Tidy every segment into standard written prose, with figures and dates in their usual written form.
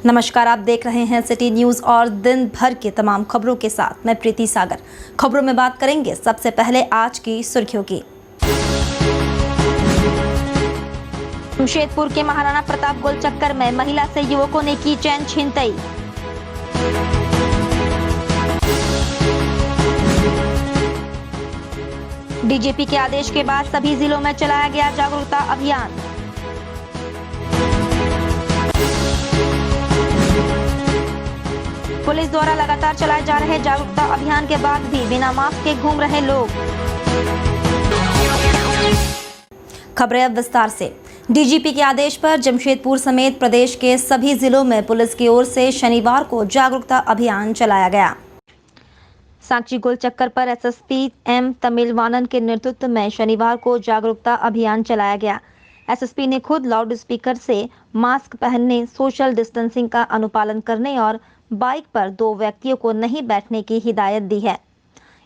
नमस्कार, आप देख रहे हैं सिटी न्यूज और दिन भर के तमाम खबरों के साथ मैं प्रीति सागर। खबरों में बात करेंगे सबसे पहले आज की सुर्खियों की। जमशेदपुर के महाराणा प्रताप गोल चक्कर में महिला से युवकों ने की चैन छीनतई। डीजीपी के आदेश के बाद सभी जिलों में चलाया गया जागरूकता अभियान। पुलिस द्वारा लगातार चलाए जा रहे जागरूकता अभियान के बाद भी बिना मास्क के घूम रहे लोग। खबरें अब विस्तार से। डीजीपी के आदेश पर जमशेदपुर समेत प्रदेश के सभी जिलों में पुलिस की ओर से शनिवार को जागरूकता अभियान चलाया गया। सांची गोल चक्कर पर एसएसपी एम तमिलवानन के नेतृत्व में शनिवार को जागरूकता अभियान चलाया गया। एसएसपी ने खुद लाउड स्पीकर से मास्क पहनने, सोशल डिस्टेंसिंग का अनुपालन करने और बाइक पर 2 व्यक्तियों को नहीं बैठने की हिदायत दी है।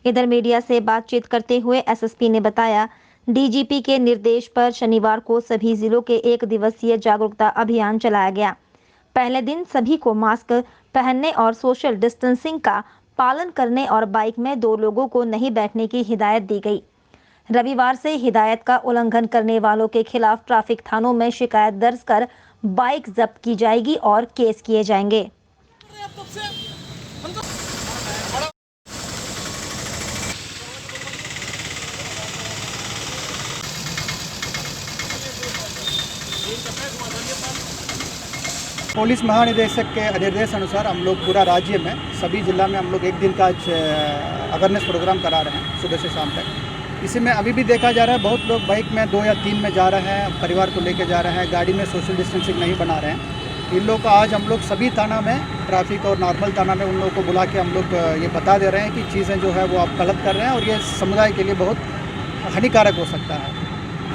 इधर मीडिया से बातचीत करते हुए एसएसपी ने बताया, डीजीपी के निर्देश पर शनिवार को सभी जिलों के 1 दिवसीय जागरूकता अभियान चलाया गया। पहले दिन सभी को मास्क पहनने और सोशल डिस्टेंसिंग का पालन करने और बाइक में 2 लोगों को नहीं बैठने की हिदायत दी गई। रविवार से हिदायत का उल्लंघन करने वालों के खिलाफ ट्रैफिक थानों में शिकायत दर्ज कर बाइक जब्त की जाएगी और केस किए जाएंगे। पुलिस महानिदेशक के निर्देश अनुसार हम लोग पूरा राज्य में सभी जिला में हम लोग 1 दिन का अवेयरनेस प्रोग्राम करा रहे हैं सुबह से शाम तक। इसी में अभी भी देखा जा रहा है बहुत लोग बाइक में 2 या 3 में जा रहे हैं, परिवार को लेकर जा रहे हैं, गाड़ी में सोशल डिस्टेंसिंग नहीं बना रहे हैं। इन लोगों को आज हम लोग सभी थाना में, ट्रैफिक और नॉर्मल थाना में उन लोगों को बुला के हम लोग ये बता दे रहे हैं कि चीज़ें जो है वो आप गलत कर रहे हैं और ये समुदाय के लिए बहुत हानिकारक हो सकता है।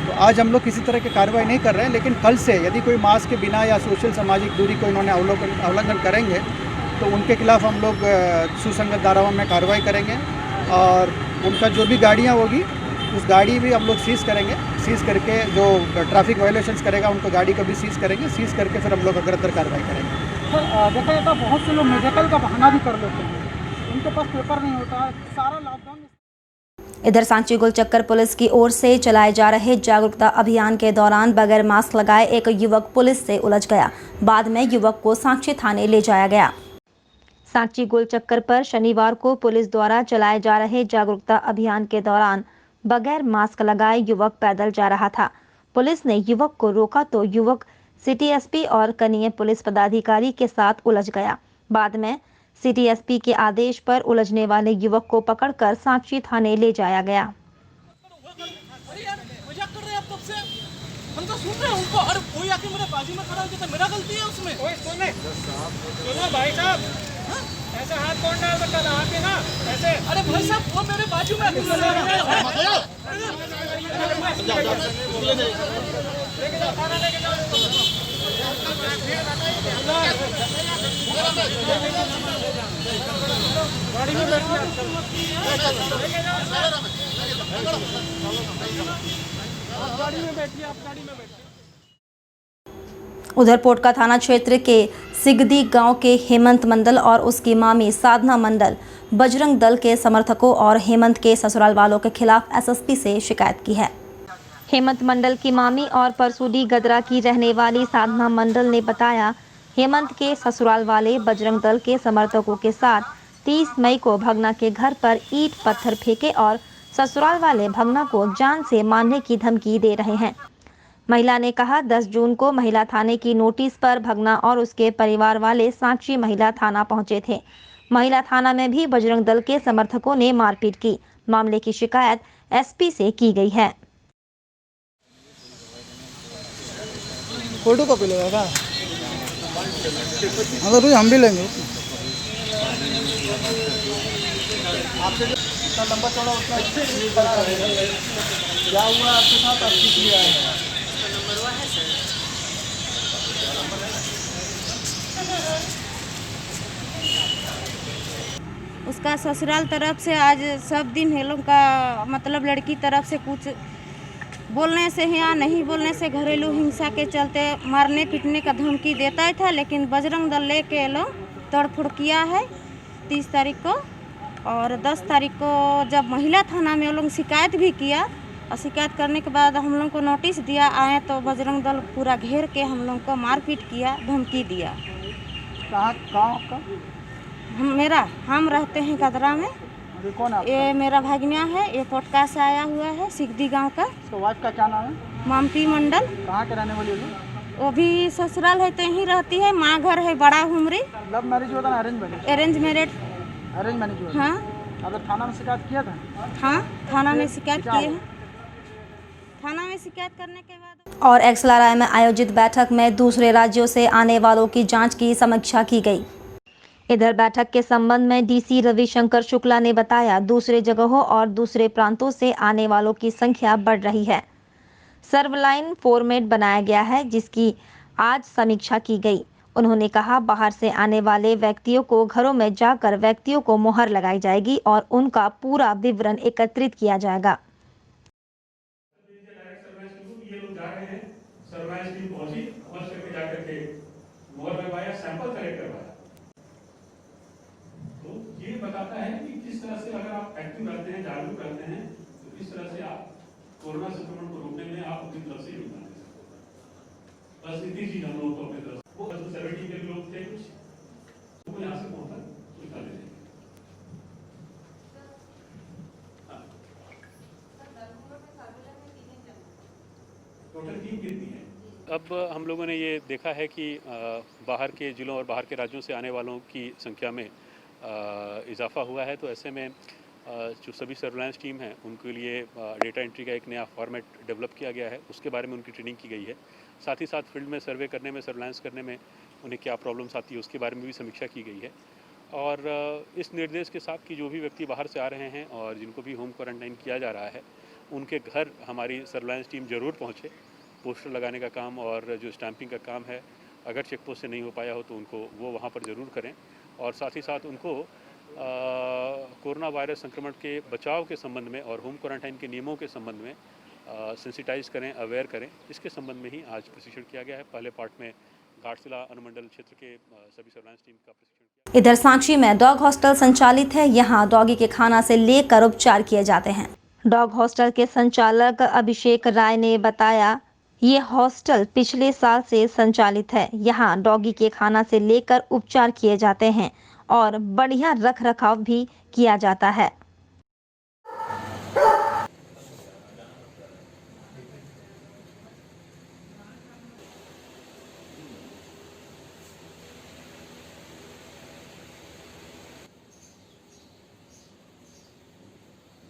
तो आज हम लोग किसी तरह की कार्रवाई नहीं कर रहे हैं, लेकिन कल से यदि कोई मास्क के बिना या सोशल सामाजिक दूरी को इन्होंने उल्लंघन करेंगे तो उनके खिलाफ हम लोग सुसंगत धाराओं में कार्रवाई करेंगे और उनका जो भी गाड़ियाँ होगी उस गाड़ी भी हम लोग सीज़ करेंगे। सीज़ करके जो ट्रैफिक वायलेशंस करेगा उनको गाड़ी को भी सीज़ करेंगे। सीज़ करके फिर हम लोग अग्रतर कार्रवाई करेंगे। देखा जाता बहुत से लोग मेडिकल का बहाना भी कर लेते हैं, उनके पास पेपर नहीं होता है, सारा लॉकडाउन। इधर सांची गोल चक्कर पुलिस की ओर से चलाए जा रहे जागरूकता अभियान के दौरान बगैर मास्क लगाए एक युवक पुलिस से उलझ गया। बाद में युवक को सांची थाने ले जाया गया। सांची गोल चक्कर पर शनिवार को पुलिस द्वारा चलाए जा रहे जागरूकता अभियान के दौरान बगैर मास्क लगाए युवक पैदल जा रहा था। पुलिस ने युवक को रोका तो युवक सिटी एसपी और कनीय पुलिस पदाधिकारी के साथ उलझ गया। बाद में सिटी एसपी के आदेश पर उलझने वाले युवक को पकड़कर सांची थाने ले जाया गया। हम तो सुन रहे हैं उनको, और कोई आके मेरे बाजू में खड़ा हो जाता, मेरा गलती है उसमें। कोई सुने सुनो भाई साहब, ऐसे हाथ कौन डाल सकता है आप ना ऐसे? अरे भाई साहब वो मेरे बाजू में लेके जाओ, खाना लेके जाओ। गाड़ी में बैठिए, गाड़ी में बैठिए, आप गाड़ी में बैठिए। उधर पोटका थाना क्षेत्र के सिगदी गांव के हेमंत मंडल और उसकी मामी साधना मंडल बजरंग दल के समर्थकों और हेमंत के ससुराल वालों के खिलाफ एसएसपी से शिकायत की है। हेमंत मंडल की मामी और परसूडी गदरा की रहने वाली साधना मंडल ने बताया, हेमंत के ससुराल वाले बजरंग दल के समर्थकों के साथ 30 मई को भगना के घर पर ईंट पत्थर फेंके और ससुराल वाले भगना को जान से मारने की धमकी दे रहे हैं। महिला ने कहा, 10 जून को महिला थाने की नोटिस पर भगना और उसके परिवार वाले सांची महिला थाना पहुंचे थे। महिला थाना में भी बजरंग दल के समर्थकों ने मारपीट की। मामले की शिकायत एसपी से की गई है। फोटो कॉपी लेगा क्या? अगर हम भी लेंगे। आपसे जितना लंबा चौड़ा उतना क्या हुआ आपके साथ? आप सीख लिया है उसका ससुराल तरफ से आज सब दिन ये लोग का मतलब लड़की तरफ से कुछ बोलने से या नहीं बोलने से घरेलू हिंसा के चलते मारने पीटने का धमकी देता ही था, लेकिन बजरंग दल लेके लोग तोड़फोड़ किया है 30 तारीख को। और 10 तारीख को जब महिला थाना में वो लोग शिकायत भी किया, और शिकायत करने के बाद हम लोग को नोटिस दिया, आए तो बजरंग दल पूरा घेर के हम लोग को मारपीट किया, धमकी दिया। कहाँ गाँव आपका? हम रहते हैं कदरा में। ये कौन है? ये मेरा भागनिया है, ये पोटका से आया हुआ है, सिकदी गांव का। इसका वाइफ का क्या नाम है? मामती मंडल। कहाँ के रहने वाली है लोग? वो भी ससुराल है तो यहीं रहती है। माँ घर है बड़ा हुमरी। लव मैरिज हुआ था ना arrange marriage? Arrange marriage. Arrange marriage हुआ था। हाँ अब थाना में शिकायत किया था? हाँ, थाना में शिकायत किए हैं। थाना में शिकायत करने के बाद और एक्सलाराय में आयोजित बैठक में दूसरे राज्यों से आने वालों की जांच की समीक्षा की गई। इधर बैठक के संबंध में डीसी रविशंकर शुक्ला ने बताया, दूसरे जगहों और दूसरे प्रांतों से आने वालों की संख्या बढ़ रही है। सर्वलाइन फॉर्मेट बनाया गया है, जिसकी आज समीक्षा की गई। उन्होंने कहा, बाहर से आने वाले व्यक्तियों को घरों में जाकर व्यक्तियों को मोहर लगाई जाएगी और उनका पूरा विवरण एकत्रित किया जाएगा। सर्विलांस टीम पहुंची, पहुंच करके जाकर के मोहर लगवाया, सैंपल कलेक्ट करवाया। तो ये बताता है कि किस तरह से अगर आप एक्टिव रहते हैं, जागरूक रहते हैं, तो किस तरह से आप कोरोना संक्रमण को रोकने में आप अपनी तरफ से योगदान दे सकते हैं। बस इतनी चीज हम लोगों को अपनी तरफ से, वो 70 के लोग थे कुछ, वो यहाँ से पहुंचा सूचना दे देंगे। टोटल टीम कितनी है? अब हम लोगों ने ये देखा है कि बाहर के ज़िलों और बाहर के राज्यों से आने वालों की संख्या में इजाफा हुआ है। तो ऐसे में जो सभी सर्विलांस टीम हैं उनके लिए डेटा एंट्री का एक नया फॉर्मेट डेवलप किया गया है, उसके बारे में उनकी ट्रेनिंग की गई है। साथ ही साथ फील्ड में सर्वे करने में, सर्विलांस करने में उन्हें क्या प्रॉब्लम्स आती है उसके बारे में भी समीक्षा की गई है। और इस निर्देश के साथ कि जो भी व्यक्ति बाहर से आ रहे हैं और जिनको भी होम क्वारंटाइन किया जा रहा है, उनके घर हमारी सर्विलांस टीम ज़रूर पहुँचे। पोस्टर लगाने का काम और जो स्टैंपिंग का काम है, अगर चेक पोस्ट से नहीं हो पाया हो तो उनको वो वहाँ पर ज़रूर करें। और साथ ही साथ उनको कोरोना वायरस संक्रमण के बचाव के संबंध में और होम क्वारंटाइन के नियमों के संबंध में सेंसिटाइज करें, अवेयर करें। इसके संबंध में ही आज प्रशिक्षण किया गया है। पहले पार्ट में घाटशिला अनुमंडल क्षेत्र के सभी सर्विलांस टीम का प्रशिक्षण किया। इधर सांची में डॉग हॉस्टल संचालित है। यहाँ डॉगी के खाना से लेकर उपचार किए जाते हैं। डॉग हॉस्टल के संचालक अभिषेक राय ने बताया, ये हॉस्टल पिछले साल से संचालित है। यहाँ डॉगी के खाना से लेकर उपचार किए जाते हैं और बढ़िया रख रखाव भी किया जाता है।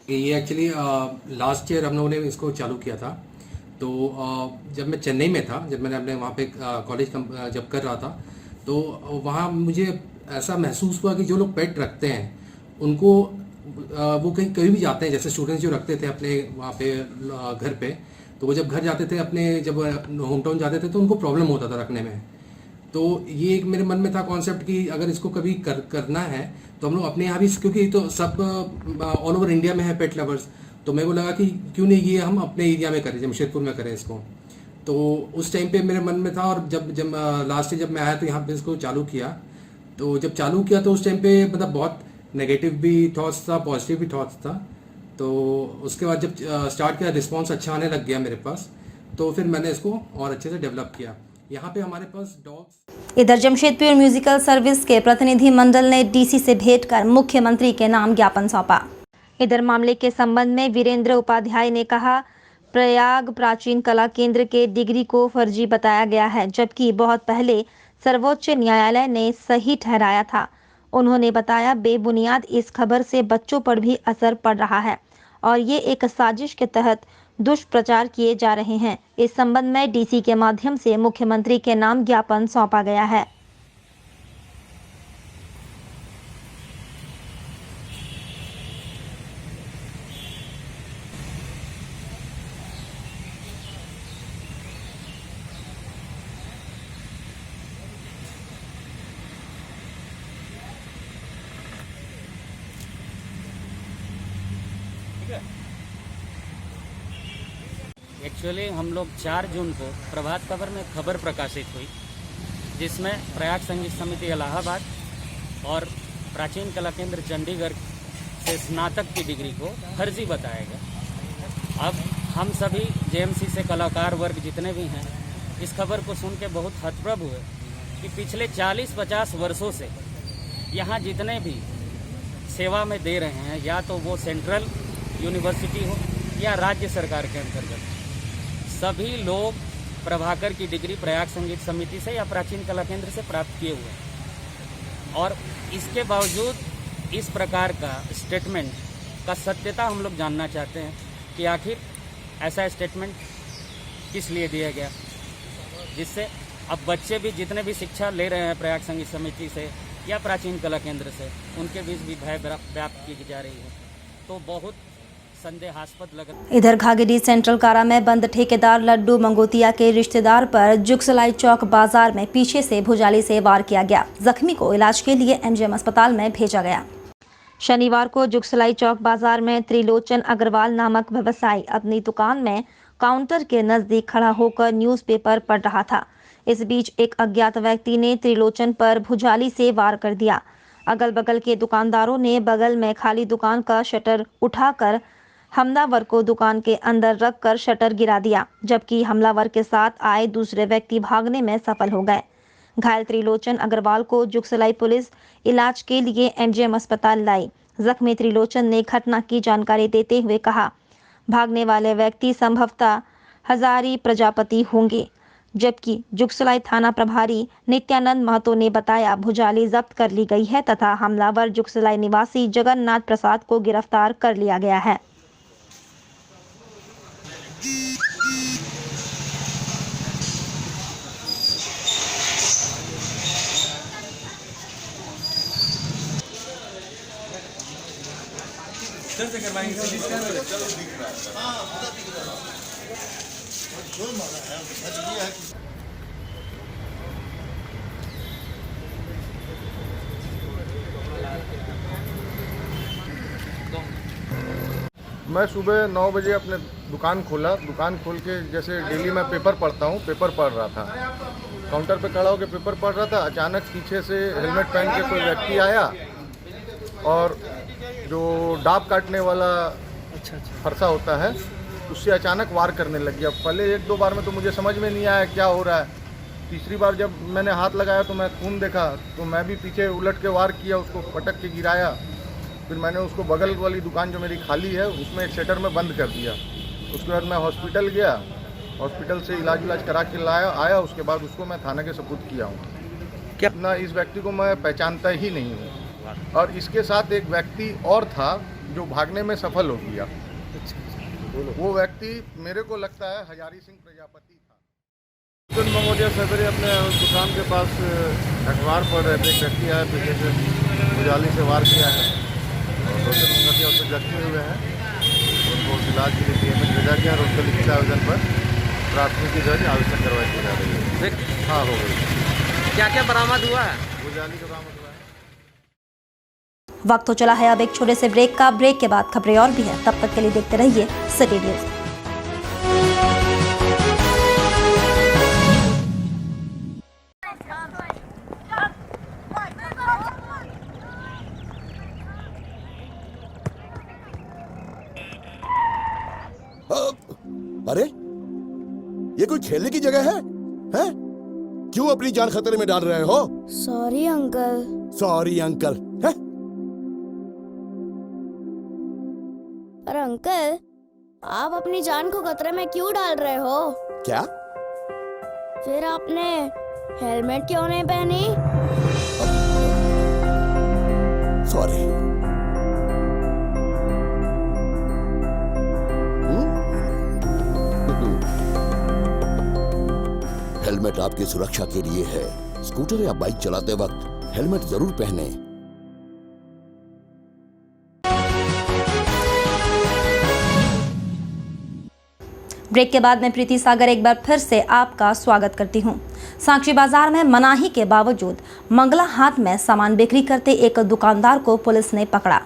ये एक्चुअली लास्ट ईयर हम लोगों ने इसको चालू किया था। तो जब मैं चेन्नई में था, जब मैंने अपने वहाँ पे कॉलेज जब कर रहा था, तो वहाँ मुझे ऐसा महसूस हुआ कि जो लोग पेट रखते हैं उनको वो कहीं भी जाते हैं, जैसे स्टूडेंट्स जो रखते थे अपने वहाँ पे घर पे, तो वो जब घर जाते थे, अपने जब होम टाउन जाते थे, तो उनको प्रॉब्लम होता था रखने में। तो ये एक मेरे मन में था कॉन्सेप्ट कि अगर इसको कभी करना है तो हम लोग अपने यहाँ भी, क्योंकि तो सब ऑल ओवर इंडिया में है पेट लवर्स, तो मेरे को लगा कि क्यों नहीं ये हम अपने एरिया में करें, जमशेदपुर में करें इसको। तो उस टाइम पे मेरे मन में था, और जब लास्ट ईयर जब मैं आया तो यहाँ पे इसको चालू किया। तो जब चालू किया तो उस टाइम पे मतलब बहुत नेगेटिव भी थॉट्स था, पॉजिटिव भी थॉट्स था। तो उसके बाद जब स्टार्ट किया, रिस्पॉन्स अच्छा आने लग गया मेरे पास, तो फिर मैंने इसको और अच्छे से डेवलप किया। यहाँ पे हमारे पास डॉग्स। इधर जमशेदपुर म्यूजिकल सर्विस के प्रतिनिधि मंडल ने डीसी से भेंट कर मुख्यमंत्री के नाम ज्ञापन सौंपा। इधर मामले के संबंध में वीरेंद्र उपाध्याय ने कहा, प्रयाग प्राचीन कला केंद्र के डिग्री को फर्जी बताया गया है, जबकि बहुत पहले सर्वोच्च न्यायालय ने सही ठहराया था। उन्होंने बताया, बेबुनियाद इस खबर से बच्चों पर भी असर पड़ रहा है और ये एक साजिश के तहत दुष्प्रचार किए जा रहे हैं। इस संबंध में डीसी के माध्यम से मुख्यमंत्री के नाम ज्ञापन सौंपा गया है। एक्चुअली हम लोग 4 जून को प्रभात खबर में खबर प्रकाशित हुई जिसमें प्रयाग संगीत समिति इलाहाबाद और प्राचीन कला केंद्र चंडीगढ़ से स्नातक की डिग्री को फर्जी बताया गया। अब हम सभी जेएमसी से कलाकार वर्ग जितने भी हैं इस खबर को सुन के बहुत हतप्रभ हुए कि पिछले 40-50 वर्षों से यहाँ जितने भी सेवा में दे रहे हैं या तो वो सेंट्रल यूनिवर्सिटी हो या राज्य सरकार के अंतर्गत, सभी लोग प्रभाकर की डिग्री प्रयाग संगीत समिति से या प्राचीन कला केंद्र से प्राप्त किए हुए हैं। और इसके बावजूद इस प्रकार का स्टेटमेंट का सत्यता हम लोग जानना चाहते हैं कि आखिर ऐसा स्टेटमेंट किस लिए दिया गया, जिससे अब बच्चे भी जितने भी शिक्षा ले रहे हैं प्रयाग संगीत समिति से या प्राचीन कला केंद्र से उनके बीच भी भय व्याप्त की जा रही है, तो बहुत संदेहास्पद लग रहा है। इधर घाघरी सेंट्रल कारा में बंद ठेकेदार लड्डू मंगोतिया के रिश्तेदार पर जुगसलाई चौक बाजार में पीछे से भुजाली से वार किया गया। जख्मी को इलाज के लिए एमजीएम अस्पताल में भेजा गया। शनिवार को जुगसलाई चौक बाजार में त्रिलोचन अग्रवाल नामक व्यवसायी अपनी दुकान में काउंटर के नजदीक खड़ा होकर न्यूज़पेपर पढ़ रहा था। इस बीच एक अज्ञात व्यक्ति ने त्रिलोचन पर भुजाली से वार कर दिया। अगल बगल के दुकानदारों ने बगल में खाली दुकान का शटर उठाकर हमलावर को दुकान के अंदर रखकर शटर गिरा दिया, जबकि हमलावर के साथ आए दूसरे व्यक्ति भागने में सफल हो गए। घायल त्रिलोचन अग्रवाल को जुगसलाई पुलिस इलाज के लिए एमजीएम अस्पताल लाई। जख्मी त्रिलोचन ने घटना की जानकारी देते हुए कहा, भागने वाले व्यक्ति संभवतः हजारी प्रजापति होंगे। जबकि जुगसलाई थाना प्रभारी नित्यानंद महतो ने बताया, भुजाली जब्त कर ली गई है तथा हमलावर जुगसलाई निवासी जगन्नाथ प्रसाद को गिरफ्तार कर लिया गया है। मैं सुबह 9 बजे अपने दुकान खोला। दुकान खोल के जैसे डेली मैं पेपर पढ़ता हूँ, पेपर पढ़ रहा था। काउंटर पे खड़ा होकर पेपर पढ़ रहा था। अचानक पीछे से हेलमेट पहन के कोई व्यक्ति आया और जो डाब काटने वाला फरसा होता है उससे अचानक वार करने लग गया। पहले 1-2 बार में तो मुझे समझ में नहीं आया क्या हो रहा है। तीसरी बार जब मैंने हाथ लगाया तो मैं खून देखा, तो मैं भी पीछे उलट के वार किया, उसको पटक के गिराया। फिर मैंने उसको बगल वाली दुकान जो मेरी खाली है उसमें एक शटर में बंद कर दिया। उसके बाद मैं हॉस्पिटल गया, हॉस्पिटल से इलाज करा के आया। उसके बाद उसको मैं थाने के सुपुर्द किया हूँ। क्या ना इस व्यक्ति को मैं पहचानता ही नहीं हूँ। और इसके साथ एक व्यक्ति और था जो भागने में सफल हो गया। वो व्यक्ति मेरे को लगता है हजारी सिंह प्रजापति था। मंगोतिया सवेरे अपने दुकान के पास अखबार पढ़ रहे थे। एक व्यक्ति आया, पीछे से भुजाली से वार किया है और रोशन मंगोतिया उससे जख्मी हुए हैं। उनको इलाज के लिए पीएमएच भेजा गया और उसके लिखित आवेदन पर प्राथमिकी दर्ज आवेदन करवाई की जा रही है। हाँ, हो गई। क्या क्या बरामद हुआ है? भुजाली का बरामद हुआ है। वक्त हो चला है अब एक छोटे से ब्रेक का। ब्रेक के बाद खबरें और भी हैं, तब तक के लिए देखते रहिए सिटी न्यूज। अरे ये कोई खेलने की जगह है? हैं? क्यों अपनी जान खतरे में डाल रहे हो? Sorry uncle. Sorry uncle? हैं? पर अंकल, आप अपनी जान को खतरे में क्यों डाल रहे हो? क्या? फिर आपने हेलमेट क्यों नहीं पहनी? सॉरी। हेलमेट आपकी सुरक्षा के लिए है। स्कूटर या बाइक चलाते वक्त हेलमेट जरूर पहने। ब्रेक के बाद मैं प्रीति सागर एक बार फिर से आपका स्वागत करती हूं। साक्षी बाजार में मनाही के बावजूद मंगला हाट में सामान बिक्री करते एक दुकानदार को पुलिस ने पकड़ा।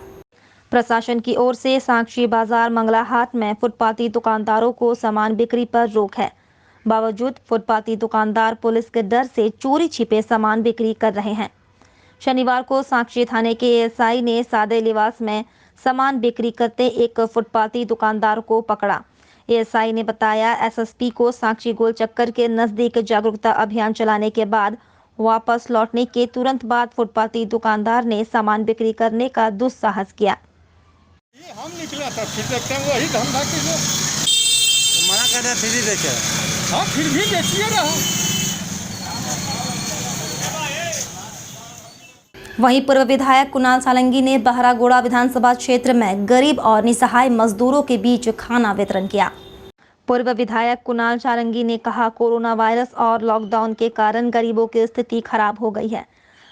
प्रशासन की ओर से साक्षी बाजार मंगला हाट में फुटपाती दुकानदारों को सामान बिक्री पर रोक है। बावजूद फुटपाती दुकानदार पुलिस के डर से चोरी छिपे सामान बिक्री कर रहे हैं। शनिवार को साक्षी थाने के एएसआई ने सादे लिबास में सामान बिक्री करते एक फुटपाती दुकानदार को पकड़ा। एएसआई ने बताया, एसएसपी को साक्षी गोल चक्कर के नजदीक जागरूकता अभियान चलाने के बाद वापस लौटने के तुरंत बाद फुटपाती दुकानदार ने सामान बिक्री करने का दुस्साहस किया। हम निकला था, फिर देखते हैं वही धंधा की जो मना कर रहा फिर ही बेचे। हाँ, फिर भी बेचिए रहा। वहीं पूर्व विधायक कुणाल सालंगी ने बहरागोड़ा विधानसभा क्षेत्र में गरीब और निसहाय मजदूरों के बीच खाना वितरण किया। पूर्व विधायक कुणाल सालंगी ने कहा, कोरोना वायरस और लॉकडाउन के कारण गरीबों की स्थिति खराब हो गई है।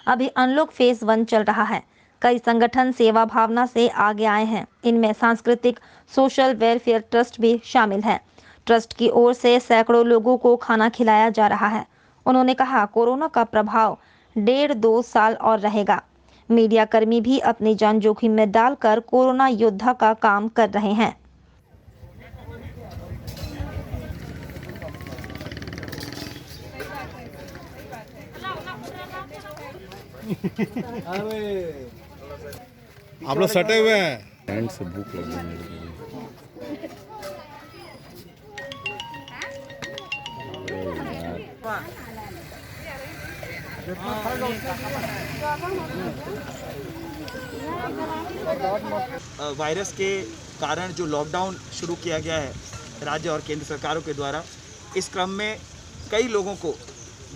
अभी अनलॉक फेज 1 चल रहा है। कई संगठन सेवा भावना से आगे आए हैं। इनमें सांस्कृतिक सोशल वेलफेयर ट्रस्ट भी शामिल है। ट्रस्ट की ओर से सैकड़ों लोगों को खाना खिलाया जा रहा है। उन्होंने कहा, कोरोना का प्रभाव 1.5-2 साल और रहेगा। मीडिया कर्मी भी अपनी जान जोखिम में डालकर कोरोना योद्धा का काम कर रहे हैं। आप लोग सटे हुए हैं। से भूख लग रही वायरस के कारण जो लॉकडाउन शुरू किया गया है राज्य और केंद्र सरकारों के द्वारा, इस क्रम में कई लोगों को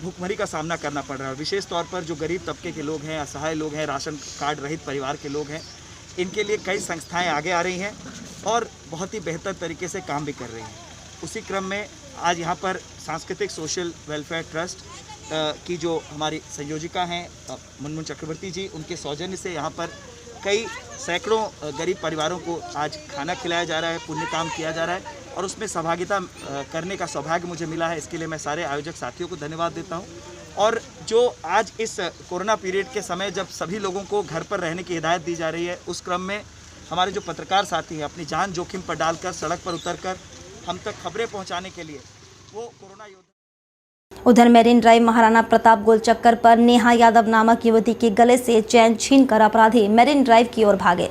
भूखमरी का सामना करना पड़ रहा है। विशेष तौर पर जो गरीब तबके के लोग हैं, असहाय लोग हैं, राशन कार्ड रहित परिवार के लोग हैं, इनके लिए कई संस्थाएं आगे आ रही हैं और बहुत ही बेहतर तरीके से काम भी कर रही हैं। उसी क्रम में आज यहाँ पर सांस्कृतिक सोशल वेलफेयर ट्रस्ट की जो हमारी संयोजिका हैं मुनमुन चक्रवर्ती जी, उनके सौजन्य से यहाँ पर कई सैकड़ों गरीब परिवारों को आज खाना खिलाया जा रहा है, पुण्य काम किया जा रहा है और उसमें सहभागिता करने का सौभाग्य मुझे मिला है। इसके लिए मैं सारे आयोजक साथियों को धन्यवाद देता हूँ। और जो आज इस कोरोना पीरियड के समय जब सभी लोगों को घर पर रहने की हिदायत दी जा रही है, उस क्रम में हमारे जो पत्रकार साथी हैं अपनी जान जोखिम पर डालकर सड़क पर उतरकर हम तक खबरें पहुँचाने के लिए वो कोरोना योद्धा। उधर मेरिन ड्राइव महाराणा प्रताप गोलचक्कर पर नेहा यादव नामक युवती के गले से चैन छीनकर अपराधी मेरिन ड्राइव की ओर भागे।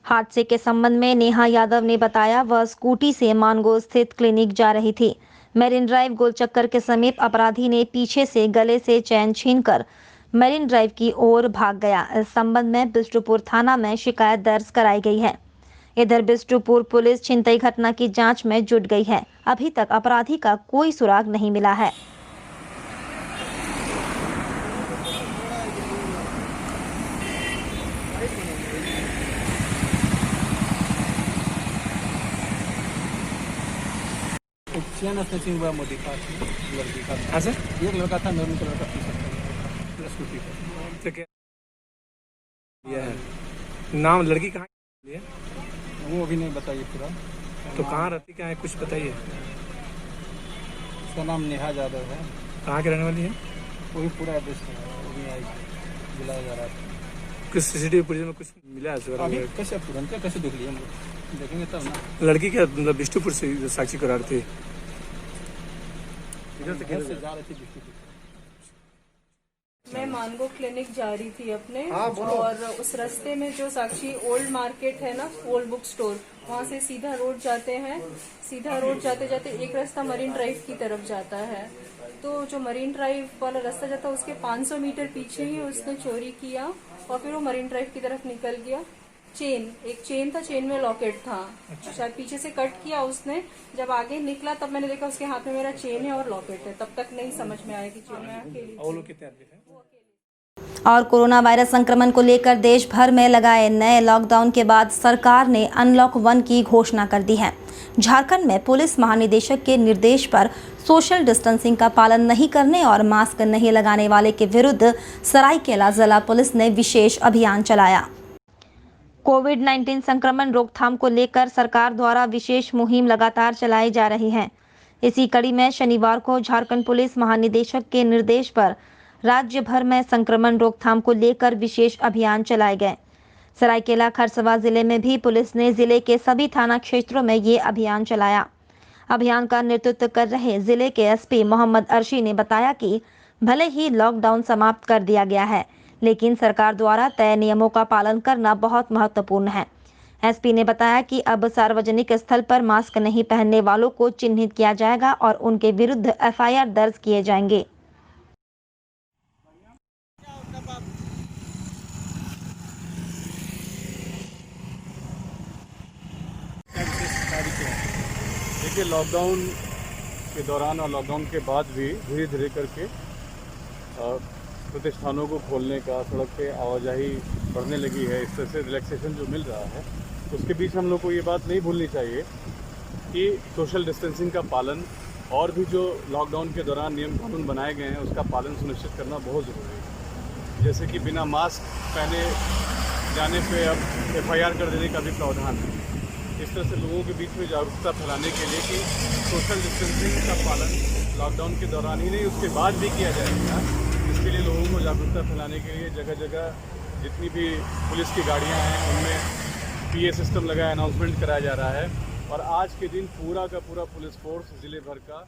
हादसे के संबंध में नेहा यादव ने बताया, वह स्कूटी से मानगो स्थित क्लिनिक जा रही थी। मेरिन ड्राइव गोलचक्कर के समीप अपराधी ने पीछे से गले से चैन छीनकर मेरिन ड्राइव की ओर भाग गया। इस संबंध में बिष्टुपुर थाना में शिकायत दर्ज कराई गई है। इधर बिष्टुपुर पुलिस छिनतई घटना की जांच में जुट गई है। अभी तक अपराधी का कोई सुराग नहीं मिला है। चैन स्नैचिंग हुआ मोदी का लड़की का। हाँ सर, एक लड़का था मैरून कलर का स्कूटी पर। ये है नाम लड़की कहाँ है वो अभी नहीं बताइए पूरा। तो कहाँ रहती क्या है कुछ बताइए। उसका नाम नेहा यादव है। कहाँ के रहने वाली है? वही पूरा एड्रेस है, वो भी बुलाया जा रहा है। कुछ सीसीटीवी फुटेज में कुछ मिला है? अभी कैसे तुरंत कैसे देख लिए हम लोग? देखेंगे तब ना। लड़की क्या मतलब बिष्टुपुर से साक्षी करा रही थी? इधर से जा रही थी बिष्टुपुर। मैं मानगो क्लिनिक जा रही थी अपने, और उस रास्ते में जो साक्षी ओल्ड मार्केट है ना, ओल्ड बुक स्टोर, वहाँ से सीधा रोड जाते हैं। सीधा रोड जाते जाते एक रास्ता मरीन ड्राइव की तरफ जाता है। तो जो मरीन ड्राइव वाला रास्ता जाता है उसके 500 मीटर पीछे ही उसने चोरी किया और फिर वो मरीन ड्राइव की तरफ निकल गया। एक चेन था, चेन में लॉकेट था। शायद पीछे से कट किया उसने। जब आगे निकला तब मैंने देखा उसके हाथ में मेरा चेन है और लॉकेट है। तब तक नहीं समझ में आया कि चेन में अकेली। और कोरोना वायरस संक्रमण को लेकर देश भर में लगाए नए लॉकडाउन के बाद सरकार ने अनलॉक 1 की घोषणा कर दी है। झारखंड में पुलिस महानिदेशक के निर्देश पर सोशल डिस्टेंसिंग का पालन नहीं करने और मास्क नहीं लगाने वाले के विरुद्ध सरायकेला जिला पुलिस ने विशेष अभियान चलाया। कोविड-19 संक्रमण रोकथाम को लेकर सरकार द्वारा विशेष मुहिम लगातार चलाई जा रही है। इसी कड़ी में शनिवार को झारखंड पुलिस महानिदेशक के निर्देश पर राज्य भर में संक्रमण रोकथाम को लेकर विशेष अभियान चलाए गए। सरायकेला खरसवा जिले में भी पुलिस ने जिले के सभी थाना क्षेत्रों में ये अभियान चलाया। अभियान का नेतृत्व कर रहे जिले के एसपी मोहम्मद अर्शी ने बताया कि भले ही लॉकडाउन समाप्त कर दिया गया है, लेकिन सरकार द्वारा तय नियमों का पालन करना बहुत महत्वपूर्ण है। एसपी ने बताया कि अब सार्वजनिक स्थल पर मास्क नहीं पहनने वालों को चिन्हित किया जाएगा और उनके विरुद्ध एफआईआर दर्ज किए जाएंगे। देखिए, लॉकडाउन के दौरान और लॉकडाउन के बाद भी धीरे धीरे करके प्रतिष्ठानों को खोलने का, सड़क पे आवाजाही बढ़ने लगी है। इस तरह से रिलैक्सेशन जो मिल रहा है, उसके बीच हम लोग को ये बात नहीं भूलनी चाहिए कि सोशल डिस्टेंसिंग का पालन और भी जो लॉकडाउन के दौरान नियम कानून बनाए गए हैं उसका पालन सुनिश्चित करना बहुत ज़रूरी है। जैसे कि बिना मास्क पहने जाने पे अब एफआईआर कर देने का भी प्रावधान है। इस तरह से लोगों के बीच में जागरूकता फैलाने के लिए कि सोशल डिस्टेंसिंग का पालन लॉकडाउन के दौरान ही नहीं, उसके बाद भी किया जाएगा। इसके लिए लोगों को जागरूकता फैलाने के लिए जगह जगह जितनी भी पुलिस की गाड़ियाँ हैं उनमें पीए सिस्टम लगाया, अनाउंसमेंट कराया जा रहा है। और आज के दिन पूरा का पूरा पुलिस फोर्स जिले भर का।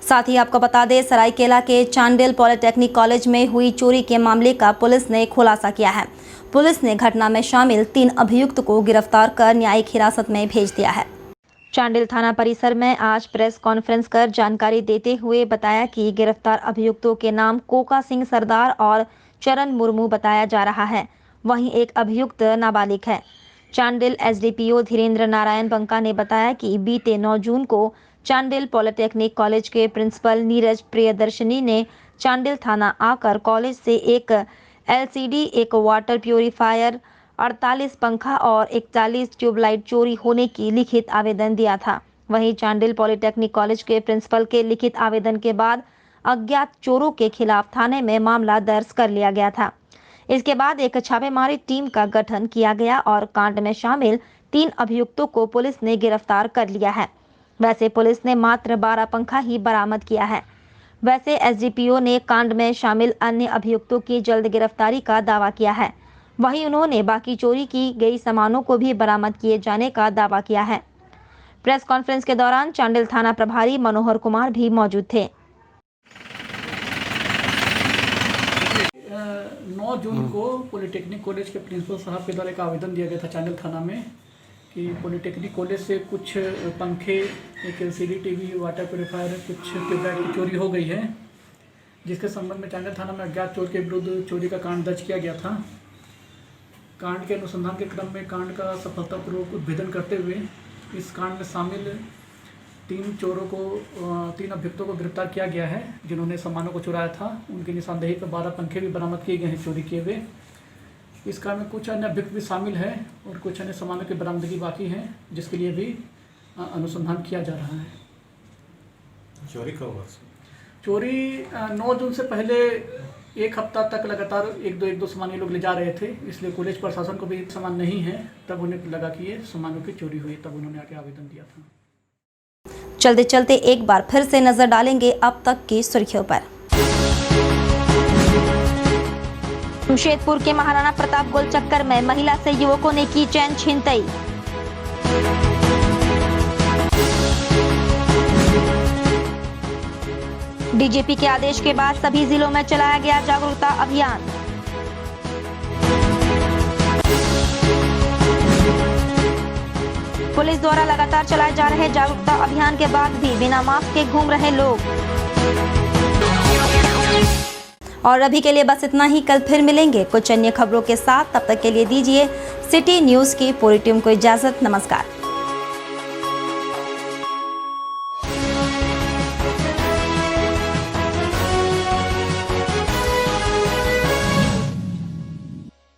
साथ ही आपको बता दें, सरायकेला के चांडिल पॉलिटेक्निक कॉलेज में हुई चोरी के मामले का पुलिस ने खुलासा किया है। पुलिस ने घटना में शामिल 3 अभियुक्त को गिरफ्तार कर न्यायिक हिरासत में भेज दिया है। चांडिल थाना परिसर में आज प्रेस कॉन्फ्रेंस कर जानकारी देते हुए बताया कि गिरफ्तार अभियुक्तों के नाम कोका सिंह सरदार और चरण मुर्मू बताया जा रहा है। वहीं एक अभियुक्त नाबालिग है। चांडिल एसडीपीओ धीरेन्द्र नारायण बंका ने बताया कि बीते 9 जून को चांडिल पॉलिटेक्निक कॉलेज के प्रिंसिपल नीरज प्रियदर्शनी ने चांडिल थाना आकर कॉलेज से एक एलसीडी, एक वाटर प्यूरिफायर, 48 पंखा और 41 ट्यूबलाइट चोरी होने की लिखित आवेदन दिया था। वहीं चांडिल पॉलिटेक्निक कॉलेज के प्रिंसिपल के लिखित आवेदन के बाद अज्ञात चोरों के खिलाफ थाने में मामला दर्ज कर लिया गया था। इसके बाद एक छापेमारी टीम का गठन किया गया और कांड में शामिल 3 अभियुक्तों को पुलिस ने गिरफ्तार कर लिया है। वैसे पुलिस ने मात्र 12 पंखा ही बरामद किया है। वैसे एसडीपीओ ने कांड में शामिल अन्य अभियुक्तों की जल्द गिरफ्तारी का दावा किया है। वहीं उन्होंने बाकी चोरी की गई सामानों को भी बरामद किए जाने का दावा किया है। प्रेस कॉन्फ्रेंस के दौरान चांडिल थाना प्रभारी मनोहर कुमार भी मौजूद थे। 9 जून को पॉलिटेक्निक कॉलेज के प्रिंसिपल साहब के द्वारा एक आवेदन दिया गया था चांडिल थाना में कि पॉलिटेक्निक कॉलेज से कुछ पंखे, एक एलसीडी टीवी, वाटर प्यूरिफायर, कुछ ट्यूबलाइट की चोरी हो गई है, जिसके संबंध में चांडिल थाना में अज्ञात चोर के विरुद्ध चोरी का कांड दर्ज किया गया था। कांड के अनुसंधान के क्रम में कांड का सफलतापूर्वक उद्भेदन करते हुए इस कांड में शामिल 3 चोरों को 3 अभियुक्तों को गिरफ्तार किया गया है, जिन्होंने सामानों को चुराया था। उनकी निशानदेही पर 12 पंखे भी बरामद किए गए हैं चोरी किए हुए। इस कांड में कुछ अन्य अभियुक्त भी शामिल हैं और कुछ अन्य सामानों की बरामदगी बाकी है, जिसके लिए भी अनुसंधान किया जा रहा है। चोरी कब हुआ? चोरी 9 जून से पहले 1 हफ्ता तक लगातार एक दो सामान ये लोग ले जा रहे थे, इसलिए कॉलेज प्रशासन को भी सामान नहीं है, तब उन्हें लगा कि ये सामानों की चोरी हुई, तब उन्होंने आके आवेदन दिया था। चलते चलते एक बार फिर से नजर डालेंगे अब तक की सुर्खियों पर। जमशेदपुर के महाराणा प्रताप गोल चक्कर में महिला से युवकों ने की चैन छिनतई। डीजीपी के आदेश के बाद सभी जिलों में चलाया गया जागरूकता अभियान। पुलिस द्वारा लगातार चलाए जा रहे जागरूकता अभियान के बाद भी बिना मास्क के घूम रहे लोग। और अभी के लिए बस इतना ही। कल फिर मिलेंगे कुछ अन्य खबरों के साथ। तब तक के लिए दीजिए सिटी न्यूज़ की पूरी टीम को इजाजत। नमस्कार।